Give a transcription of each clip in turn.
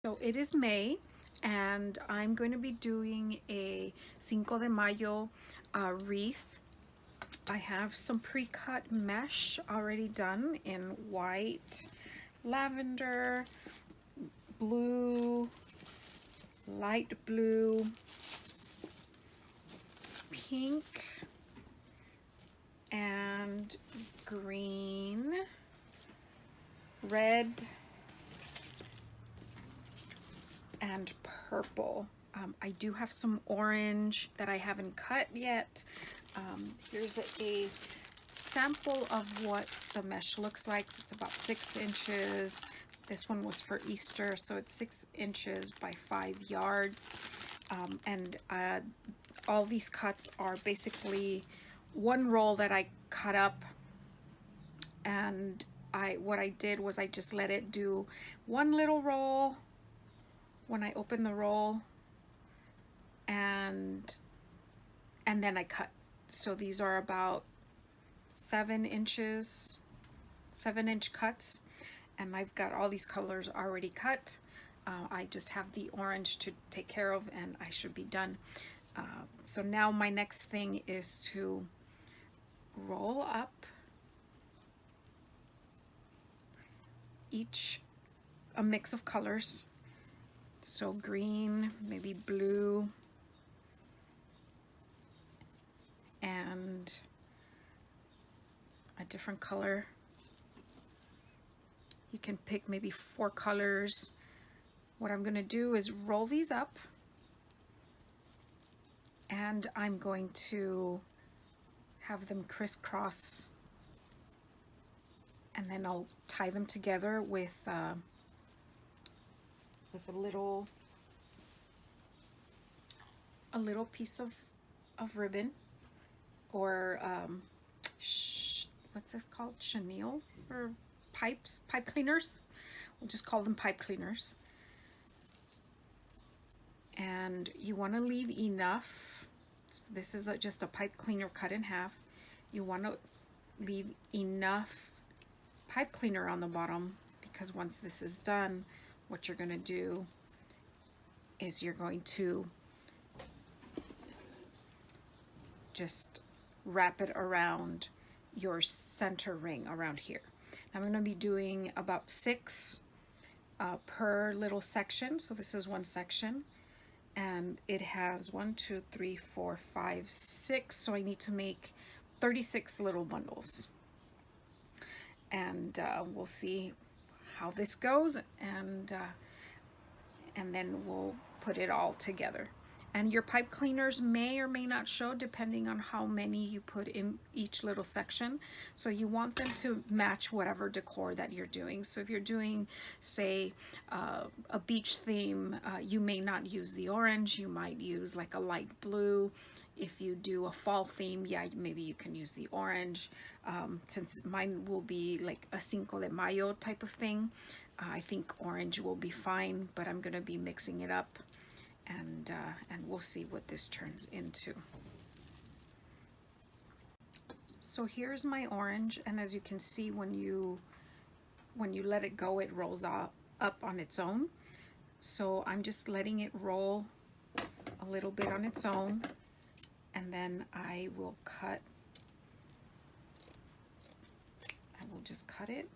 So it is May, and I'm going to be doing a Cinco de Mayo wreath. I have some pre-cut mesh already done in white, lavender, blue, light blue, pink, and green, red, and purple. I do have some orange that I haven't cut yet. Here's a sample of what the mesh looks like. It's about 6 inches. This one was for Easter, so it's 6 inches by 5 yards. And all these cuts are basically one roll that I cut up, and what I did was I just let it do one little roll when I open the roll, and then I cut. So these are about 7-inch cuts, and I've got all these colors already cut. I just have the orange to take care of, and I should be done. So now my next thing is to roll up a mix of colors. So green, maybe blue, and a different color. You can pick maybe 4 colors. What I'm going to do is roll these up, and I'm going to have them crisscross, and then I'll tie them together with a little piece of ribbon, or what's this called? Chenille, or pipe cleaners. We'll just call them pipe cleaners. And you want to leave enough. So this is just a pipe cleaner cut in half. You want to leave enough pipe cleaner on the bottom, because once this is done, what you're going to do is you're going to just wrap it around your center ring around here. I'm going to be doing about 6 per little section. So this is one section, and it has 1, 2, 3, 4, 5, 6. So I need to make 36 little bundles, and we'll see how this goes, and then we'll put it all together. And your pipe cleaners may or may not show depending on how many you put in each little section. So you want them to match whatever decor that you're doing. So if you're doing, say, a beach theme, you may not use the orange. You might use like a light blue. If you do a fall theme, yeah, maybe you can use the orange. Since mine will be like a Cinco de Mayo type of thing, I think orange will be fine, but I'm gonna be mixing it up, and we'll see what this turns into. So here's my orange, and as you can see, when you let it go, it rolls up on its own. So I'm just letting it roll a little bit on its own, and then I will cut. I will just cut it.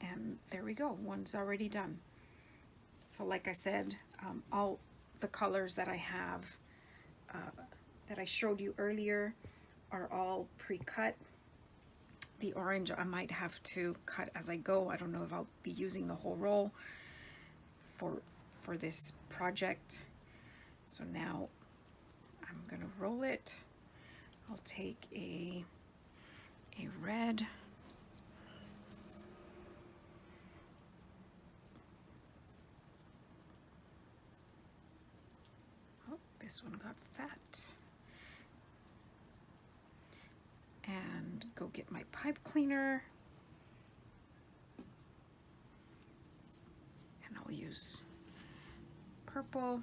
And there we go, one's already done. So like I said, all the colors that I have, that I showed you earlier, are all pre-cut. The orange I might have to cut as I go. I don't know if I'll be using the whole roll for this project. So now I'm gonna roll it. I'll take a red, this one got fat, and go get my pipe cleaner, and I'll use purple,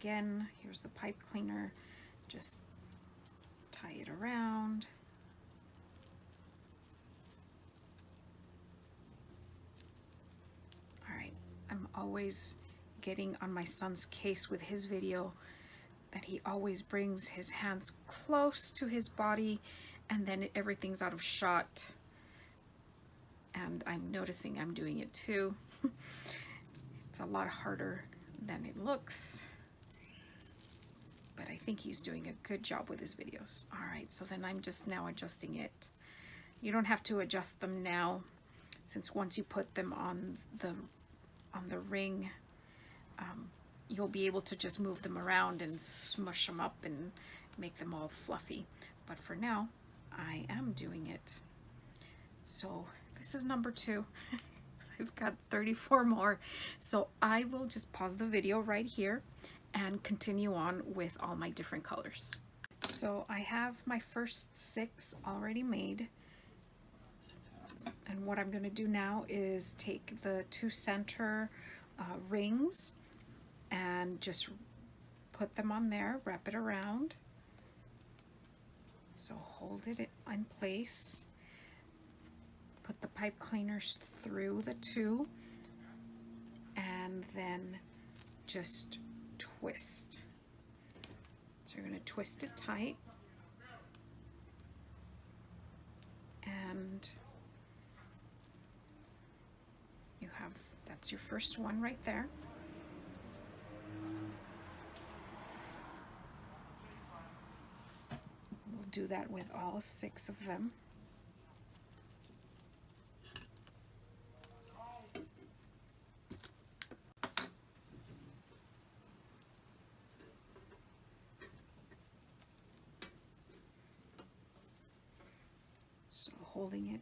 again, here's the pipe cleaner. Just tie it around. All right, I'm always getting on my son's case with his video that he always brings his hands close to his body and then everything's out of shot. And I'm noticing I'm doing it too. It's a lot harder than it looks, but I think he's doing a good job with his videos. All right, so then I'm just now adjusting it. You don't have to adjust them now, since once you put them on the ring, you'll be able to just move them around and smush them up and make them all fluffy. But for now, I am doing it. So this is number 2. I've got 34 more. So I will just pause the video right here and continue on with all my different colors. So I have my first 6 already made. And what I'm going to do now is take the 2 center rings and just put them on there, wrap it around. So hold it in place. Put the pipe cleaners through the 2 and then just twist. So you're going to twist it tight and you have, that's your first one right there. We'll do that with all 6 of them. So holding it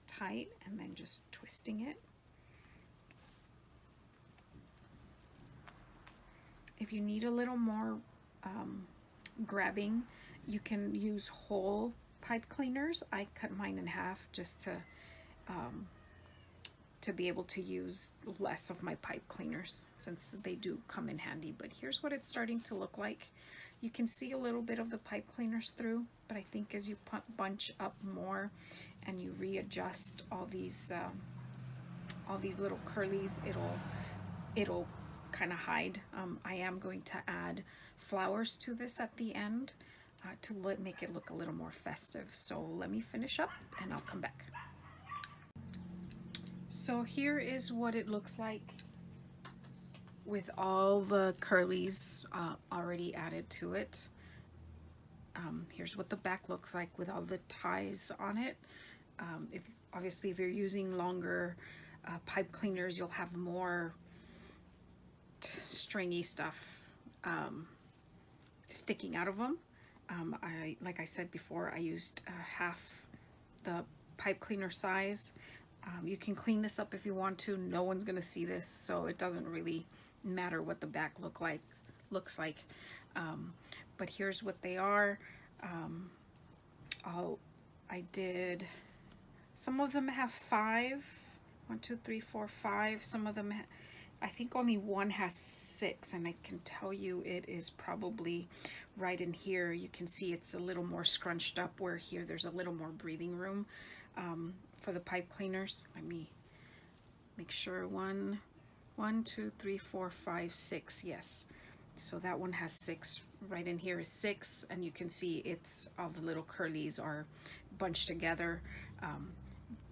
tight and then just twisting it. If you need a little more grabbing, you can use whole pipe cleaners. I cut mine in half just to be able to use less of my pipe cleaners, since they do come in handy. But here's what it's starting to look like. You can see a little bit of the pipe cleaners through, but I think as you bunch up more and you readjust all these little curlies, it'll kind of hide. I am going to add flowers to this at the end to make it look a little more festive. So let me finish up and I'll come back. So here is what it looks like with all the curlies already added to it. Here's what the back looks like with all the ties on it. Obviously if you're using longer pipe cleaners, you'll have more stringy stuff sticking out of them. Like I said before, I used half the pipe cleaner size. You can clean this up if you want to. No one's gonna see this, so it doesn't really matter what the back looks like. But here's what they are. I did, some of them have 5. 1, 2, 3, 4, 5. Some of them I think only one has 6, and I can tell you it is probably right in here. You can see it's a little more scrunched up, where here there's a little more breathing room for the pipe cleaners. Let me make sure. 1, 2, 3, 4, 5, 6. Yes. So that one has 6. Right in here is 6, and you can see it's all the little curlies are bunched together.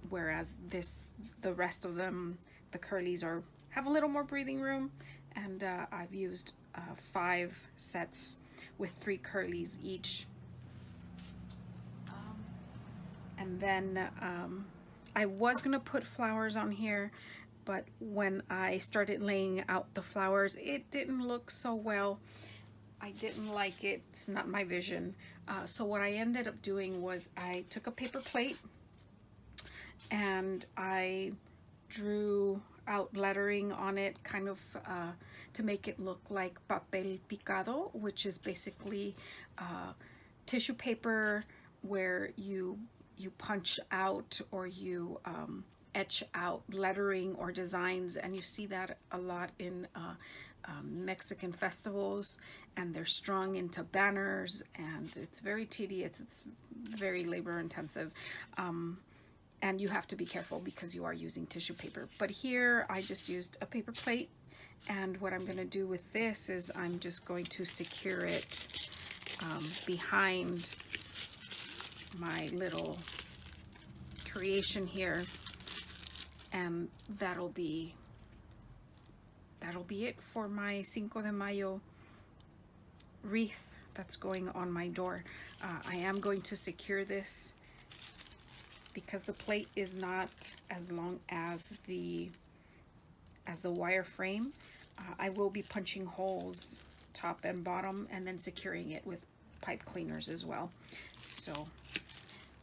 Whereas the rest of them, the curlies have a little more breathing room, and I've used 5 sets with 3 curlies each. And then I was gonna put flowers on here, but when I started laying out the flowers, it didn't look so well. I didn't like it. It's not my vision. So what I ended up doing was I took a paper plate and I drew out lettering on it, kind of to make it look like papel picado, which is basically tissue paper where you punch out or you etch out lettering or designs, and you see that a lot in Mexican festivals, and they're strung into banners, and it's very tedious, it's very labor intensive, and you have to be careful because you are using tissue paper. But here I just used a paper plate, and what I'm going to do with this is I'm just going to secure it behind my little creation here, and that'll be it for my Cinco de Mayo wreath that's going on my door. I am going to secure this because the plate is not as long as the wire frame. I will be punching holes top and bottom and then securing it with pipe cleaners as well. So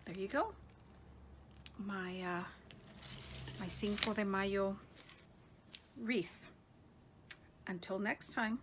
there you go, my my Cinco de Mayo wreath. Until next time.